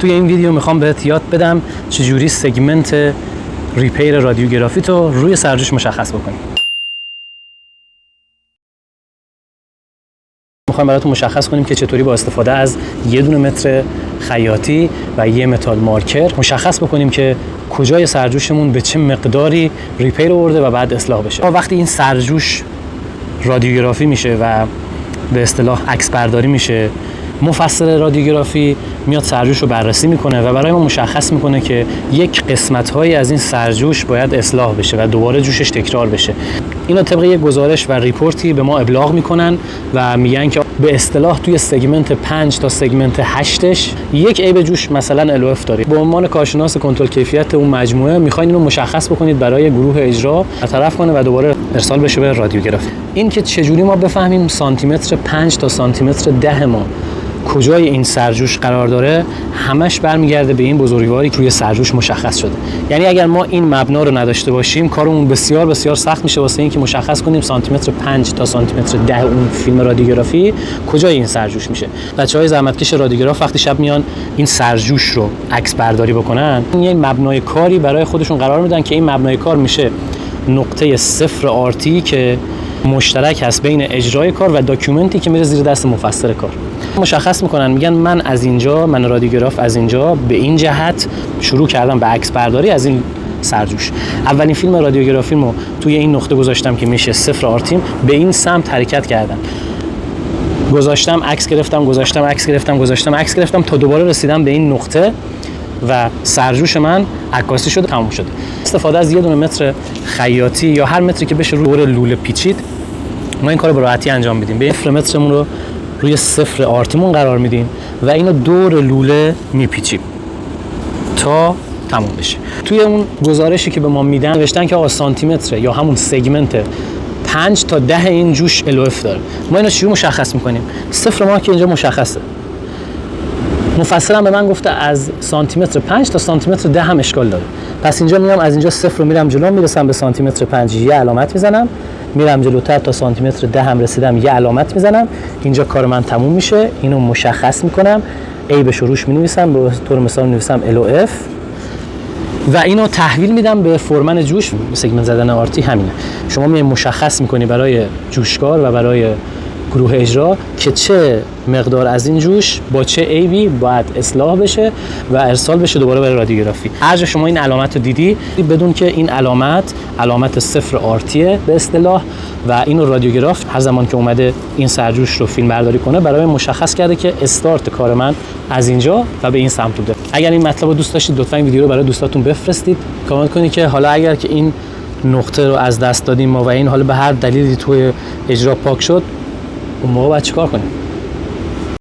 توی این ویدیو میخوام بهت یاد بدم چجوری سگمنت ریپیر رادیوگرافی تو روی سرجوش مشخص بکنی. میخوایم براتون مشخص کنیم که چطوری با استفاده از یه دونه متر خیاطی و یه متال مارکر مشخص بکنیم که کجای سرجوشمون به چه مقداری ریپیر آورده و بعد اصلاح بشه. وقتی این سرجوش رادیوگرافی میشه و به اصطلاح عکس برداری میشه، مفسر رادیوگرافی میاد سرجوش رو بررسی میکنه و برای ما مشخص میکنه که یک قسمت‌هایی از این سرجوش باید اصلاح بشه و دوباره جوشش تکرار بشه. اینو طبق یک گزارش و ریپورتی به ما ابلاغ میکنن و میگن که به اصطلاح توی سگمنت 5 تا سگمنت 8ش یک عیب جوش مثلا LOF داره. به عنوان کارشناس کنترل کیفیت اون مجموعه میخواین اینو مشخص بکنید برای گروه اجرا برطرف کنه و دوباره ارسال بشه به رادیوگرافی. این که چجوری ما بفهمیم سانتیمتر 5 تا سانتیمتر 10 ما کجای این سرجوش قرار داره، همش برمیگرده به این بزرگواری که روی سرجوش مشخص شده. یعنی اگر ما این مبنا رو نداشته باشیم کارمون بسیار بسیار سخت میشه واسه اینکه مشخص کنیم سانتیمتر 5 تا سانتیمتر 10 اون فیلم رادیوگرافی کجای این سرجوش میشه. بچهای زحمتکش رادیوگراف وقتی شب میان این سرجوش رو عکس برداری بکنن، یه مبنای کاری برای خودشون قرار میدن که این مبنای کار میشه نقطه 0 آرتی که مشترک هست بین اجرای کار و داکیومنتی که میره زیر دست مفسر کار. مشخص میکنن، میگن من از اینجا، من رادیوگراف از اینجا به این جهت شروع کردم به عکس برداری از این سرجوش. اولین فیلم رادیوگرافیمو توی این نقطه گذاشتم که میشه 0 آرتیم، به این سمت حرکت کردم. گذاشتم عکس گرفتم، گذاشتم عکس گرفتم، گذاشتم عکس گرفتم تا دوباره رسیدم به این نقطه و سرجوش من عکاسی شده، تموم شده. استفاده از یه دونه متر خیاطی یا هر متری که بشه روی لوله پیچید، ما این کارو به راحتی انجام میدیم. به 0 مترمون رو روی 0 آرتیمون قرار میدیم و اینو دور لوله میپیچیم تا تموم بشه. توی اون گزارشی که به ما میدن نوشتن که آقا سانتیمتر یا همون سگمنت 5 تا 10 این جوش LOF داره. ما اینو چجوری مشخص میکنیم؟ 0 ما که اینجا مشخصه. مفسرم به من گفته از سانتیمتر 5 تا سانتیمتر 10 هم اشکال داره. پس اینجا میام از اینجا 0 رو میرم جلو، میرسم به سانتیمتر 5 یه علامت میزنم، میرم جلوتر تا سانتیمتر 10 هم رسیدم یه علامت میزنم. اینجا کار من تموم میشه. اینو مشخص میکنم، عیبش رو روش مینویسم، به طور مثال مینویسم LOF و اینو تحویل میدم به فرمن جوش. سگمنت زدن آرتی همینه. شما میای مشخص میکنی برای جوشکار و برای گروه اجرا که چه مقدار از این جوش با چه عیبی باید اصلاح بشه و ارسال بشه دوباره برای رادیوگرافی. هر جا شما این علامت رو دیدی بدون که این علامت 0 آرتیه به اصطلاح و اینو رادیوگراف هر زمان که اومده این سرجوش رو فیلم برداری کنه برای مشخص کرده که استارت کار من از اینجا و به این سمت بوده. اگر این مطلب رو دوست داشتید لطفا این ویدیو رو برای دوستاتون بفرستید. کامنت کنید که حالا اگر که این نقطه رو از دست دادیم ما و این حالا به هر دلیلی توی اجرا پاک شد، اون موقع باید چیکار کنیم؟